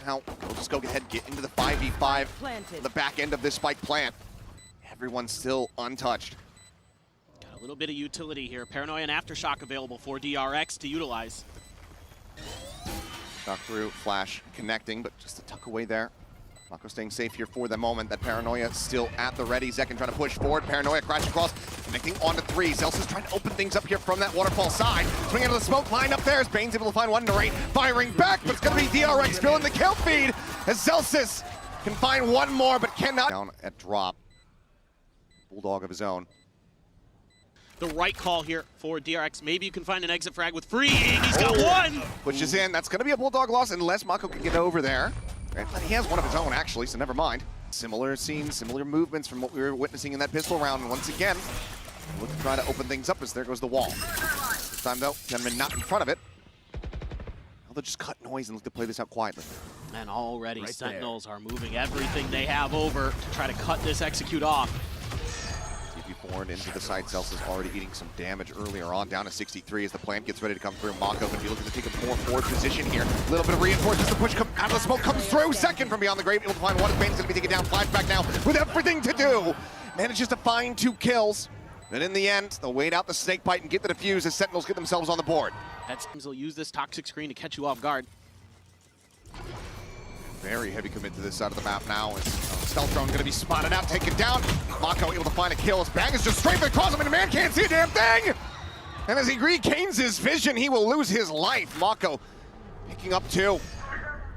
Now, we'll just go ahead and get into the 5v5 the back end of this spike plant. Everyone's still untouched. Got a little bit of utility here. Paranoia and Aftershock available for DRX to utilize. Shock through, Flash connecting, but just a tuck away there. Mako staying safe here for the moment. That Paranoia still at the ready. Zekken trying to push forward. Paranoia crashing across, connecting onto 3. Zelsis trying to open things up here from that waterfall side. Swinging into the smoke line up there as Bane's able to find one to rate. Firing back, but it's going to be DRX filling the kill feed as Zelsis can find one more, but cannot. Down at drop. Bulldog of his own. The right call here for DRX. Maybe you can find an exit frag with Freeing. He's got one! Pushes in. That's going to be a Bulldog loss unless Mako can get over there. But he has one of his own, actually, so never mind. Similar scenes, similar movements from what we were witnessing in that pistol round. And once again, look to try to open things up as there goes the wall. This time, though, gentlemen not in front of it. Now they'll just cut noise and look to play this out quietly. And already Sentinels are moving everything they have over to try to cut this execute off. Forward into the side. Zelsis already eating some damage earlier on, down to 63 as the plant gets ready to come through. Mako going to be looking to take a more forward position here. A little bit of reinforcements. The push out of the smoke comes through. Second from beyond the grave, able to find one. Bane's going to be taken down. Flashback now with everything to do. Manages to find 2 kills. And in the end, they'll wait out the snake bite and get the defuse as Sentinels get themselves on the board. That seems they'll use this toxic screen to catch you off guard. Very heavy commit to this side of the map now. As Stealth Drone going to be spotted out, taken down. Mako able to find a kill. His bang is just straight across him, and the man can't see a damn thing! And as he regains his vision, he will lose his life. Mako picking up 2.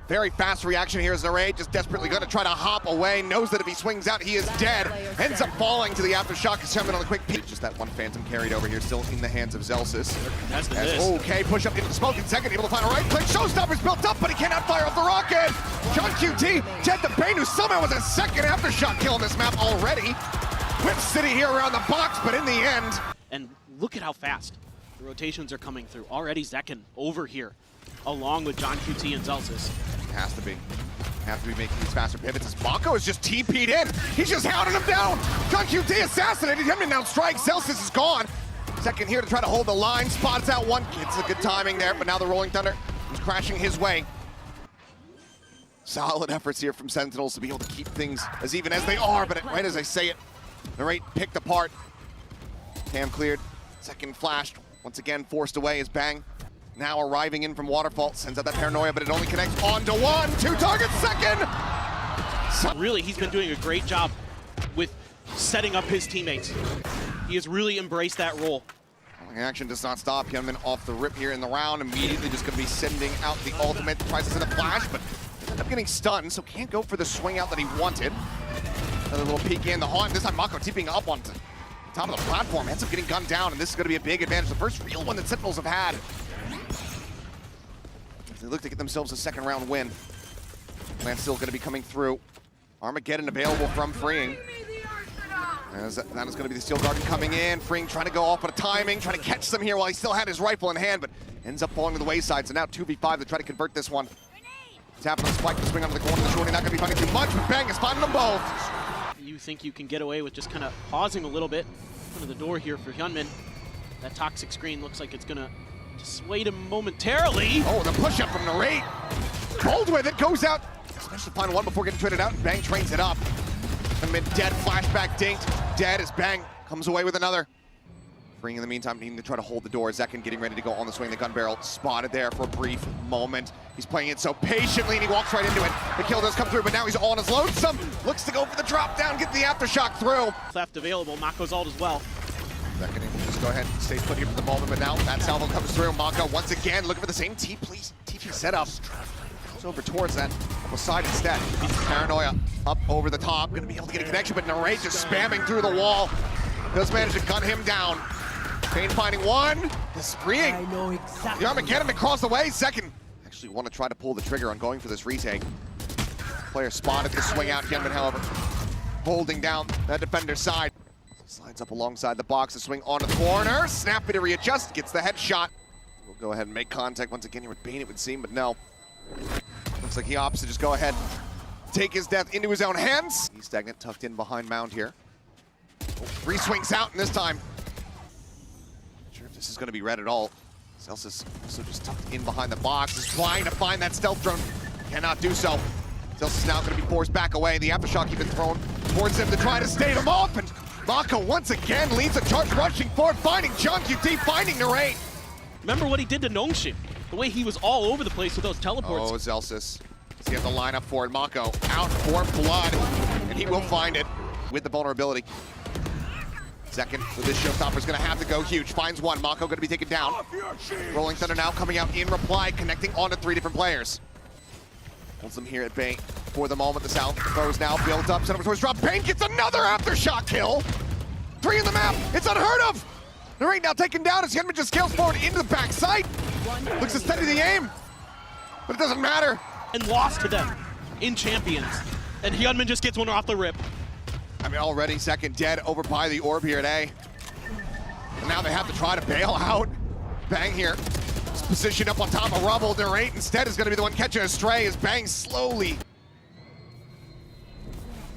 Very fast reaction here as Narade just desperately going to try to hop away. Knows that if he swings out, he is dead. Ends up falling to the Aftershock assembly on a quick peek. Just that one Phantom carried over here, still in the hands of Zelsis. That's the okay, push up into the smoke in second, able to find a right click. Showstopper's built up, but he cannot fire off the rocket. John QT, dead to Bane, who somehow was a second Aftershock kill on this map already. Whip City here around the box, but in the end. And look at how fast the rotations are coming through. Already Zekken over here, along with John QT and Zelsis. Has to be. Have to be making these faster pivots as Mako is just TP'd in. He's just hounding him down. John QT assassinated him and now strike. Zelsis is gone. Second here to try to hold the line. Spots out one. It's a good timing there, but now the Rolling Thunder is crashing his way. Solid efforts here from Sentinels to be able to keep things as even as they are, but right as I say it, the rate picked apart. Cam cleared. Second flashed. Once again forced away as Bang. Now arriving in from Waterfall, sends out that Paranoia, but it only connects onto 1. 2 targets, second! Really, he's been doing a great job with setting up his teammates. He has really embraced that role. Action does not stop. Hyunmin off the rip here in the round. Immediately just going to be sending out the ultimate. Tries to send a flash, but ends up getting stunned, so can't go for the swing out that he wanted. Another little peek in the haunt. This time Mako tipping up on top of the platform. Ends up getting gunned down, and this is going to be a big advantage. The first real one that Sentinels have had. They look to get themselves a second round win. Land's still going to be coming through. Armageddon available from Freeing. As that is going to be the Steel Guardian coming in. Freeing trying to go off on a timing, trying to catch them here while he still had his rifle in hand, but ends up falling to the wayside. So now 2v5 to try to convert this one. Tapping on the spike to swing onto the corner. The shorty not going to be finding too much, but Bang is finding them both. You think you can get away with just kind of pausing a little bit in front of the door here for Hyunmin. That toxic screen looks like it's going to dissuade him momentarily. Oh, the push-up from Narade. Bold with it, goes out. Especially find one before getting traded out. Bang trains it up. And then dead, flashback dinked. Dead as Bang comes away with another. Freeing in the meantime, needing to try to hold the door. Zekken getting ready to go on the swing. The gun barrel spotted there for a brief moment. He's playing it so patiently, and he walks right into it. The kill does come through, but now he's all on his lonesome. Looks to go for the drop down, get the Aftershock through. Left available, Mako's ult as well. Zekken able to just go ahead and stay put here for the moment, but now that salvo comes through. Mako once again looking for the same TP setup. Goes over towards that side instead. Paranoia up over the top, gonna be able to get a connection, but Narade just spamming through the wall. Does manage to gun him down. Bane finding one. This Freeing. I know exactly. The Armageddon across the way. Second. Actually want to try to pull the trigger on going for this retake. Player spotted the swing out. Hyunmin, however, holding down that defender's side. Slides up alongside the box to swing onto the corner. Snappy to readjust. Gets the headshot. We'll go ahead and make contact once again here with Bane, it would seem, but no. Looks like he opts to just go ahead, take his death into his own hands. He's stagnant, tucked in behind Mound here. Oh, 3 swings out, and this time, not sure if this is going to be red at all. Zelsis also just tucked in behind the box, is trying to find that stealth drone. Cannot do so. Zelsis is now going to be forced back away. The aftershock even thrown towards him to try to stave him off. And Mako once again leads a charge, rushing forward, finding John QT, finding Narrate. Remember what he did to Nongshin? The way he was all over the place with those teleports. Oh, Zelsis. He has the lineup for it. Mako out for blood, and he will find it with the vulnerability. Second with this showstopper is going to have to go huge. Finds one. Mako going to be taken down. Rolling Thunder now coming out in reply, connecting onto 3 different players. Holds them here at bay for the moment. The South throws now built up. Set up towards drop. Bane gets another aftershock kill. 3 in the map. It's unheard of. Narrate now taken down as Hyunmin just scales forward into the backside. Looks to steady the aim, but it doesn't matter. And lost to them in Champions. And Hyunmin just gets one off the rip. I mean, already second dead over by the orb here at A. And now they have to try to bail out. Bang here. It's positioned up on top of rubble. Narrate instead is going to be the one catching a stray as Bang slowly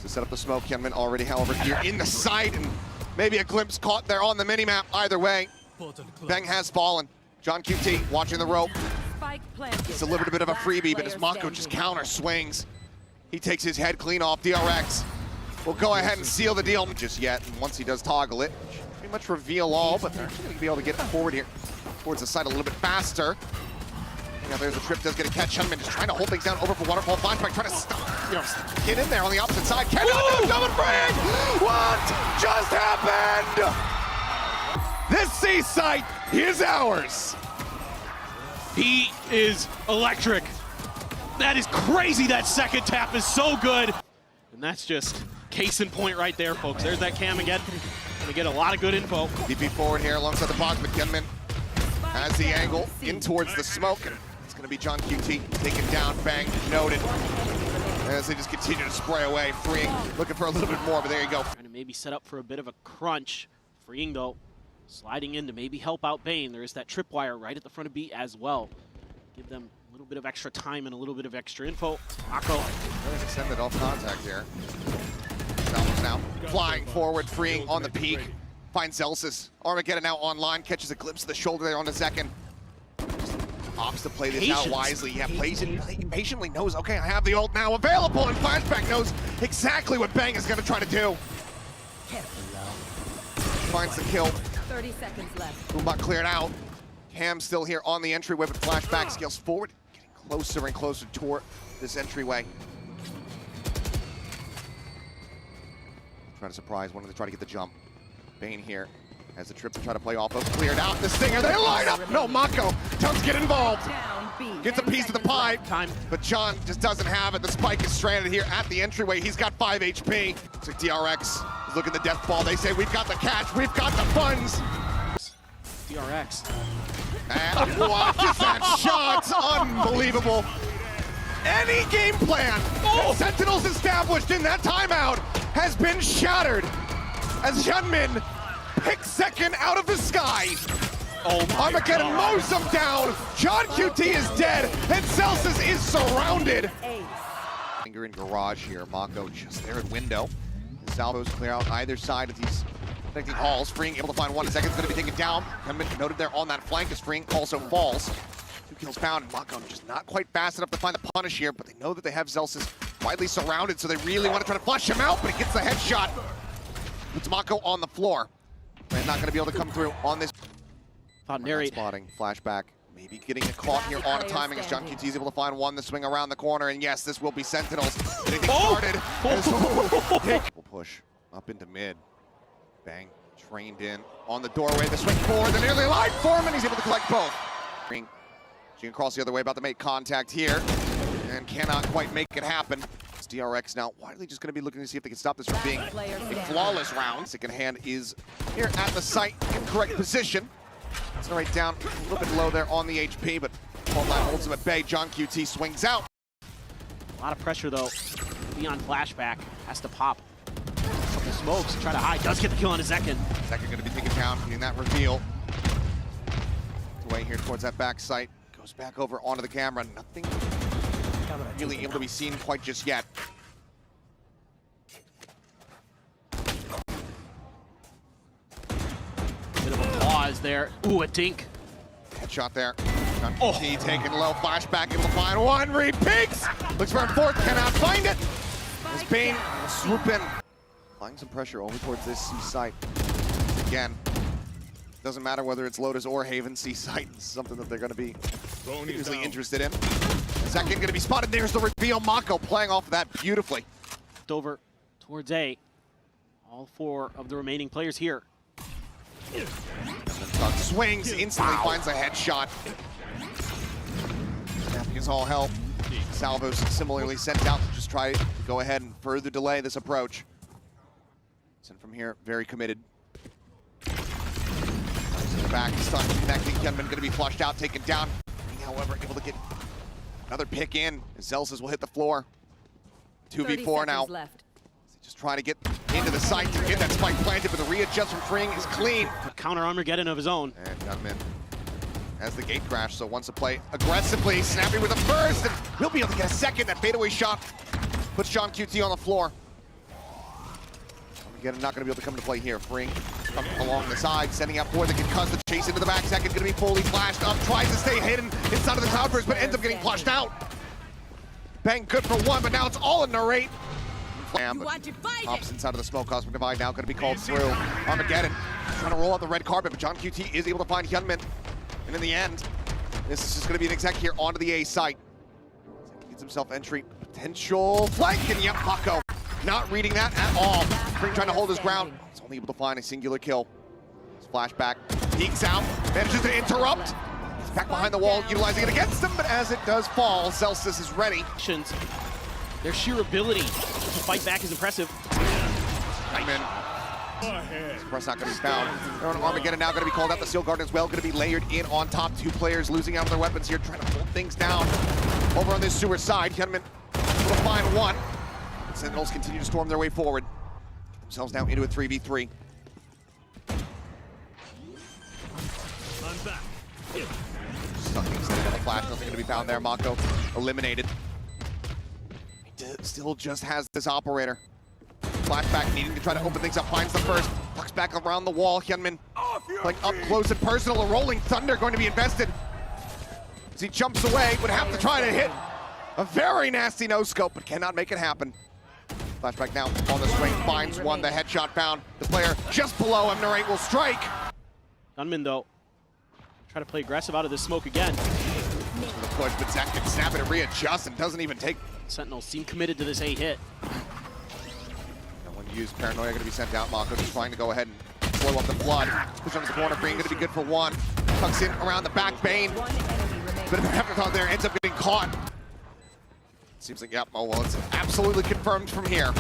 to set up the smoke. Hyunmin already, however, here in the sight, and maybe a glimpse caught there on the minimap. Either way, Bang has fallen. John QT watching the rope. He's delivered a bit of a freebie, but as Mako just counter swings, he takes his head clean off. DRX will go ahead and seal the deal just yet. And once he does toggle it, pretty much reveal all, but they're actually going to be able to get forward here towards the side a little bit faster. Now there's a trip, does get a catch. Hyunmin just trying to hold things down over for Waterfall. Flashback trying to stop, get in there on the opposite side. Cannot do double frag! What just happened? This C site is ours. He is electric. That is crazy. That second tap is so good. And that's just case in point right there, folks. There's that cam again. Gonna get a lot of good info. DP forward here alongside the box, but Hyunmin has the angle in towards the smoke. And it's gonna be John QT taken down. Bang, noted. As they just continue to spray away, freeing, looking for a little bit more, but there you go. Trying to maybe set up for a bit of a crunch. Freeing though. Sliding in to maybe help out Bane. There is that tripwire right at the front of B as well. Give them a little bit of extra time and a little bit of extra info. Mako. Send it off contact here. Zelsis now flying forward, freeing on the peak. Finds Zelsis. Armageddon now online, catches a glimpse of the shoulder there on the second. Opts to play this out wisely. Yeah, plays it, he patiently knows, okay, I have the ult now available, and Flashback knows exactly what Bang is going to try to do. Finds the kill. 30 seconds left. Boombot cleared out. Cam still here on the entryway, but Flashback scales forward, getting closer and closer toward this entryway. Trying to surprise, wanted to try to get the jump. Bane here has the trip to try to play off of. Cleared out the stinger, they line up! No, Mako does get involved. Gets a piece of the pie, but John just doesn't have it. The spike is stranded here at the entryway. He's got 5 HP. So DRX is looking at the death ball. They say, we've got the catch, we've got the funds. DRX. And watches that shot, unbelievable. Any game plan that Sentinels established in that timeout has been shattered as Hyunmin picks second out of the sky. Armageddon mows him down. John QT is dead, and Zelsis is surrounded. Finger in garage here. Mako just there at window. The salvos clear out either side of these connecting halls. Freeing able to find one. Second's going to be taken down. Hyunmin noted there on that flank as Freeing also falls. 2 kills found, and Mako just not quite fast enough to find the punish here, but they know that they have Zelsis widely surrounded, so they really want to try to flush him out, but he gets the headshot. Puts Mako on the floor. And not going to be able to come through on this. Narrate. Spotting, flashback, maybe getting it caught here on timing as John QT is able to find one to swing around the corner, and yes, this will be Sentinels. Getting started. We'll push up into mid. Bang, trained in on the doorway, the swing forward, the nearly alive Foreman, he's able to collect both. She can cross the other way, about to make contact here, and cannot quite make it happen. It's DRX now widely just going to be looking to see if they can stop this from being a flawless round. Second hand is here at the site in correct position. It's right down a little bit low there on the HP, but front line holds him at bay. John QT swings out. A lot of pressure though. Beyond Flashback has to pop. Couple smokes, try to hide. Does get the kill on his second. Second going to be taken down, getting that reveal. Away here towards that back site. Goes back over onto the camera. Nothing really able to be seen quite just yet. Bit of a pause there. Ooh, a dink. Headshot there. He taking low, flashback, able to find one, peeks! Looks for a fourth, cannot find it! As Bane swoop in. Applying some pressure over towards this C site. Again, doesn't matter whether it's Lotus or Haven, C site is something that they're going to be usually interested in. Second going to be spotted, there's the reveal. Mako playing off of that beautifully. Over towards A. All four of the remaining players here. Tuck swings, instantly finds a headshot. Snapping is all help. Salvos similarly sent out to just try to go ahead and further delay this approach. Sent from here, very committed. In the back, stun connecting. Hyunmin going to be flushed out, taken down. However, able to get another pick in. Zelsis will hit the floor. 2v4 now. Left. Just trying to get into the site to get that spike planted, but the readjust from Freeing is clean. Counter Armageddon of his own. And Hyunmin has the gate crash, so wants to play aggressively. Snappy with a first, and we'll be able to get a second. That fadeaway shot puts John QT on the floor. Again, not going to be able to come into play here. Freeing along the side, sending out for the concussed. The chase into the back. Second going to be fully flashed up. Tries to stay hidden inside of the cloud burst, but ends up getting flushed out. Bang good for one, but now it's all in narrate. Pops inside of the smoke. Cosmic Divide now going to be called through. Armageddon trying to roll out the red carpet, but John QT is able to find Hyunmin. And in the end, this is just going to be an exec here onto the A site. Gets himself entry. Potential flank, and yep, Mako not reading that at all. Freeing trying to hold his ground. He's only able to find a singular kill. His flashback peeks out, manages to interrupt. He's back behind the wall, utilizing it against him, but as it does fall, Celsius is ready. Their sheer ability to fight back is impressive. Press not going to be found. Armageddon now going to be called out. The Seal Guard as well going to be layered in on top. Two players losing out of their weapons here, trying to hold things down. Over on this sewer side, Hyunmin will find one. Sentinels continue to storm their way forward. Get themselves now into a 3v3. I'm back. Stucking, setting up a flash, nothing going to be found there. Mako eliminated. He still just has this operator. Flashback needing to try to open things up, finds the first. Tucks back around the wall. Hyunmin like up close and personal. A rolling thunder going to be invested. As he jumps away, would have to try to hit a very nasty no-scope, but cannot make it happen. Flashback now on the swing, finds one, the headshot found. The player just below him, Narrate will strike. Gunman, though, try to play aggressive out of this smoke again. The push, but Zach can snap it and readjust and doesn't even take. Sentinels seem committed to this A hit. No one used Paranoia, going to be sent out. Mako just trying to go ahead and slow up the flood. Push under the corner, Freeing going to be good for one. Tucks in around the back, Bane. Bit of an afterthought there, ends up getting caught. Seems like, yep, oh well, it's absolutely confirmed from here.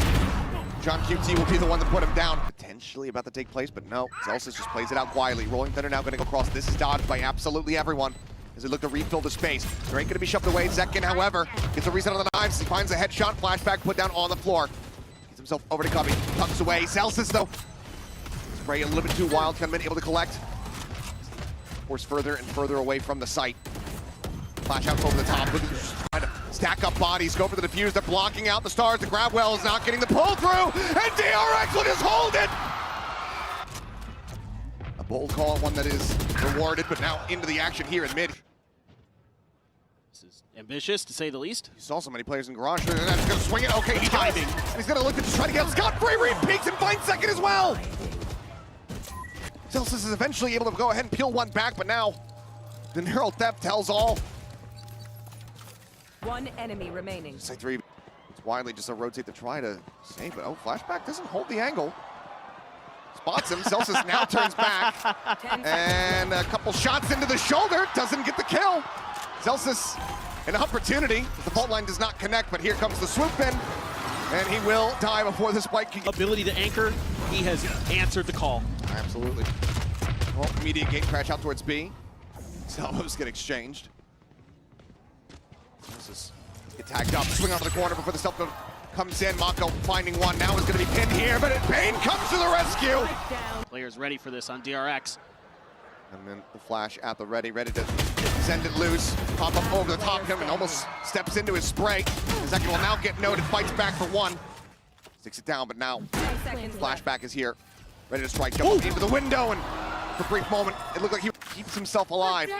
John QT will be the one to put him down. Potentially about to take place, but no. Zelsis just plays it out quietly. Rolling Thunder now going to go across. This is dodged by absolutely everyone as they look to refill the space. There ain't going to be shoved away. Zekin, however, gets a reset on the knives. He finds a headshot, flashback, put down on the floor. Gets himself over to Cubby. Tucks away. Zelsis, though. Spray a little bit too wild. Hyunmin able to collect. Forced further and further away from the site. Flash out over the top. Trying to stack up bodies, go for the defuse. They're blocking out the stars. The grab well is not getting the pull through, and DRX will just hold it. A bold call, one that is rewarded, but now into the action here in mid. This is ambitious, to say the least. You saw so many players in Garage, and that's going to swing it. Okay, he does. And he's going to look to just try to get scot-free. Reed peeks and finds second as well. Celsius is eventually able to go ahead and peel one back, but now the neural theft tells all. One enemy remaining. Say three. It's widely just a rotate to try to save it. Oh, flashback doesn't hold the angle. Spots him. Celsius now turns back. And a couple shots into the shoulder. Doesn't get the kill. Celsius, an opportunity. The fault line does not connect, but here comes the swoop in. And he will die before the spike can get. Ability to anchor, he has answered the call. Absolutely. Well, immediate gate crash out towards B. Salvos get exchanged. Get tagged up, swing onto the corner before the stealth comes in. Mako finding one, now is going to be pinned here, but Bane comes to the rescue! Players ready for this on DRX. And then the flash at the ready to send it loose. Pop up over the top of him and almost steps into his spray. Zekin will now get noted, fights back for one. Sticks it down, but now flashback is here. Ready to strike, jump into the window, and for a brief moment, it looked like he keeps himself alive.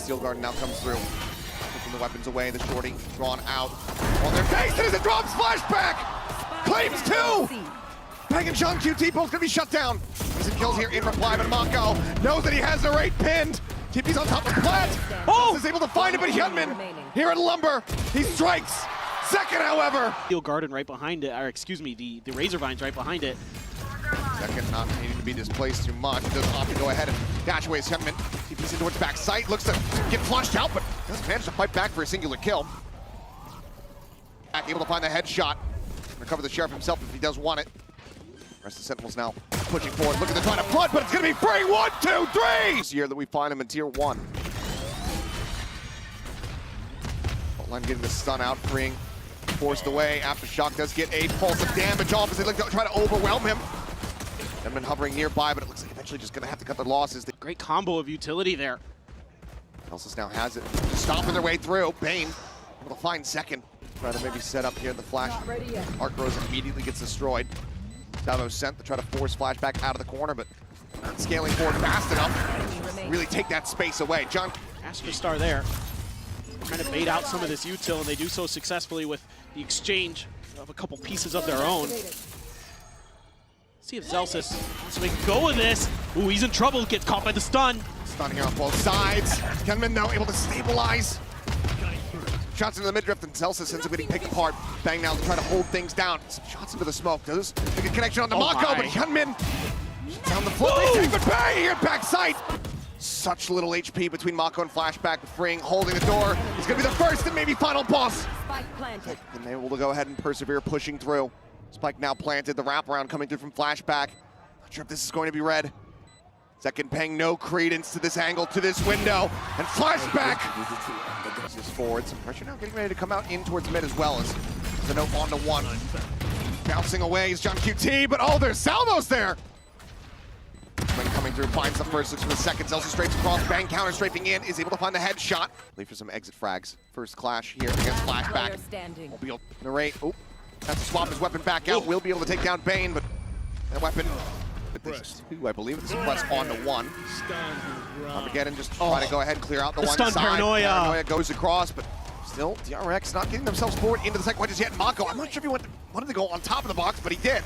Steel Garden now comes through. Taking the weapons away, the shorty drawn out on their face. It is a drop flashback! Claims two! Bang and John QT both gonna be shut down. He's in kills here in reply, but Mako knows that he has the right pinned. TP's on top of Plat. Oh! Is able to find it, but Hyunmin here at Lumber. He strikes. Second, however. Steel Garden right behind it, or excuse me, the Razor Vines right behind it. Second not needing to be displaced too much. Does opt to go ahead and dash away his Hyunmin. TP's in towards back sight. Looks to get flushed out, but doesn't manage to fight back for a singular kill. Back able to find the headshot. Recover the Sheriff himself if he does want it. Rest of the Sentinels now pushing forward, looking to try to flood, but it's going to be free. 1, 2, 3! This year that we find him in Tier 1. Line getting the stun out, freeing. Forced away. Aftershock does get a pulse of damage off as they look to try to overwhelm him. They've been hovering nearby, but it looks like eventually just going to have to cut their losses. Great combo of utility there. Elsis now has it. Stomping their way through. Bane able to find second. Try to maybe set up here the flash. Arc Rose immediately gets destroyed. Salvo sent to try to force Flashback out of the corner, but not scaling forward fast enough. Really take that space away. John. Astra Star there. Trying to bait out some of this util, and they do so successfully with the exchange of a couple pieces of their own. See if Zelsis wants to make a go of this. Ooh, he's in trouble. Gets caught by the stun. Stun here on both sides. Hyunmin now able to stabilize. Shots into the mid-drift, and Zelsis ends up getting picked apart. Bang now to try to hold things down. Some shots into the smoke. Does make a connection on the Mako, but Hyunmin down the floor. But bang here at back sight. Such little HP between Mako and Flashback, freeing, holding the door. He's gonna be the first and maybe final boss. Spike planted. And they're able to go ahead and persevere, pushing through. Spike now planted, the wraparound coming through from Flashback. Not sure if this is going to be red. Second paying no credence to this angle, to this window. And Flashback is forward. Some pressure now getting ready to come out in towards mid as well as the note on to one. Bouncing away is John QT, but oh, there's Salvos there. When coming through, finds the first, looks for the second. Zelsis straight across, Bang counter strafing in, is able to find the headshot. Leave for some exit frags. First clash here against Flashback. Will be able to narrate. Oh, has to swap his weapon back out. Will be able to take down Bane, but that weapon, two, I believe, it's suppressed on to one. Armageddon just trying to go ahead and clear out the one stun side. Paranoia Goes across, but still, DRX not getting themselves forward into the second wedges yet. Mako, I'm not sure if he wanted to go on top of the box, but he did.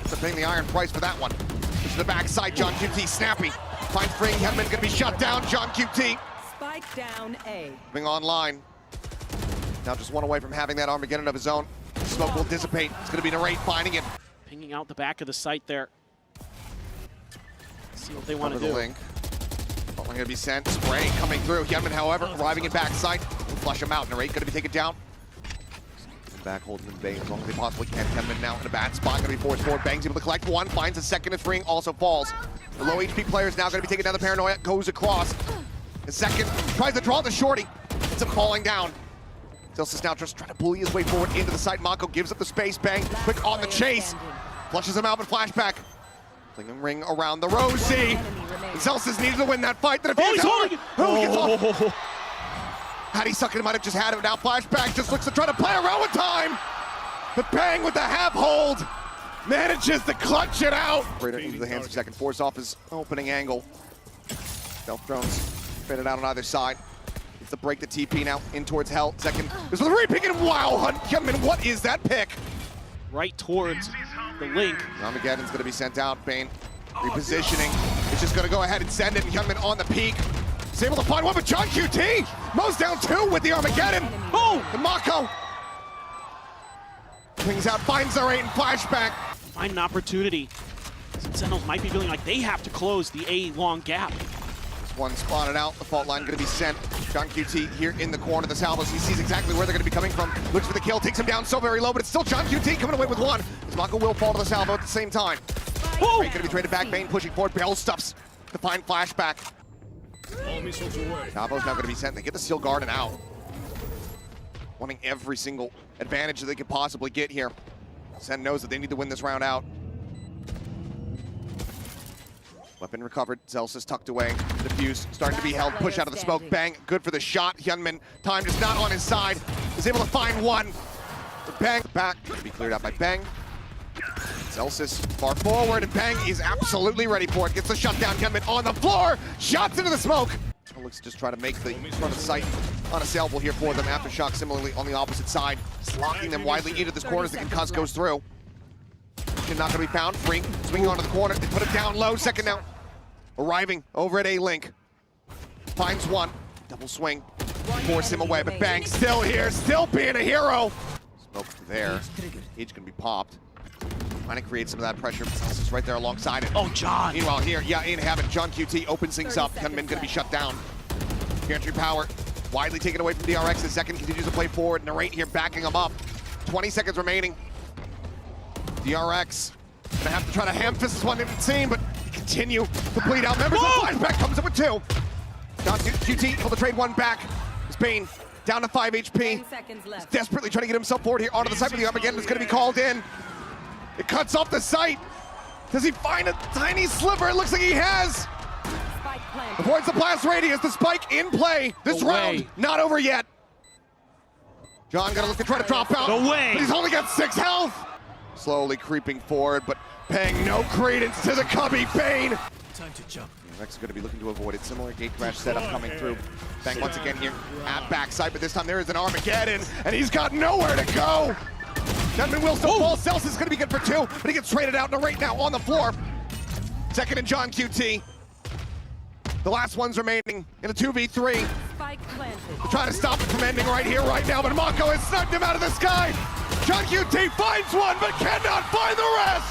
So paying the iron price for that one. To the backside, John QT snappy. Finds freeing Hyunmin, gonna be shut down. John QT. Spike down A. Moving online. Now just one away from having that Armageddon of his own. Smoke will dissipate. It's gonna be Narrate finding it. Pinging out the back of the site there. Let's see what they want to do. The link. Only gonna be sent. Spray coming through. Hyunmin, however, arriving in backside. We'll flush him out. Narrate gonna be taken down. Back holding the Bang as long as they possibly can. Hyunmin now in a bad spot, gonna be forced forward. Bang's able to collect one, finds a second, and freeing also falls. The low HP player is now gonna be taking down the Paranoia, goes across. The second tries to draw the shorty. It's him falling down. Zelsis now just trying to bully his way forward into the side. Mako gives up the space. Bang, quick on the chase. Flushes him out, but Flashback. Flinging ring around the Rosie. Zelsis needed to win that fight. Oh, he's holding it! Oh, had he sucked it, might have just had it. Now Flashback just looks to try to play around with time. But Bang with the half hold manages to clutch it out. Right into the hands of second. Force off his opening angle. Stealth drones faded out on either side. It's the break the TP now in towards Hell. Second. There's the re-pick and wow, Hyunmin, what is that pick? Right towards the link. Armageddon's going to be sent out. Bane repositioning. It's just going to go ahead and send it. Hyunmin on the peak. He's able to find one, but John QT mows down two with the Armageddon. Oh, the Mako. Swings out, finds the 8 and Flashback. Find an opportunity. Sentinels might be feeling like they have to close the A long gap. This one spotted out. The fault line going to be sent. John QT here in the corner. The Salvos, he sees exactly where they're going to be coming from. Looks for the kill, takes him down so very low, but it's still John QT coming away with one. As Mako will fall to the Salvo at the same time. Going to be traded back. Bane pushing forward. Bell stuffs to find Flashback. All missiles away. Salvo's now going to be sent. They get the Steel Garden out. Wanting every single advantage that they could possibly get here. SEN knows that they need to win this round out. Weapon recovered. Zelsis tucked away. Diffuse starting to be held. Push out of the smoke. Bang. Good for the shot. Hyunmin, time just not on his side. Is able to find one. Bang. Back. To be cleared out by Bang. Zelsis far forward, and Bang is absolutely ready for it. Gets the shutdown. Hyunmin on the floor. Shots into the smoke. Looks to just try to make the front of sight unassailable here for them. Aftershock similarly on the opposite side, locking them widely into this corner as the concuss goes through. Not going to be found. Freak swinging onto the corner. They put it down low. Second now. Arriving over at A-Link. Finds one. Double swing. Force him away, but Bang still here. Still being a hero. Smoke there. He's going to be popped. Trying to create some of that pressure. This is right there alongside it. Oh, John. Meanwhile here, yeah, in heaven. John QT opens things up. Gunman going to be shut down. Gantry power widely taken away from DRX. The second continues to play forward. Narrate here backing him up. 20 seconds remaining. DRX gonna have to try to ham fist this one, it would seem, but continue to bleed out. Members of the flashback comes up with 2. John QT able to trade 1 back. As Bane down to 5 HP. 10 seconds left. He's desperately trying to get himself forward here onto the site, but the up again is gonna be called in. It cuts off the site. Does he find a tiny sliver? It looks like he has. Spike planted. Avoids the blast radius, the spike in play. This round, not over yet. John gonna look to try to drop out. Away. But he's only got 6 health. Slowly creeping forward, but paying no credence to the Cubby Bane. Time to jump. DRX is going to be looking to avoid it. Similar gate crash setup coming through. Bang once again here at backside, but this time there is an Armageddon, and he's got nowhere to go. Gunman will still fall. Celsius is going to be good for 2, but he gets traded out. Narrate now on the floor. Second and John QT. The last one's remaining in a 2v3. Spike planted. Trying to stop it from ending right here, right now, but Mako has snugged him out of the sky. John QT finds one, but cannot find the rest.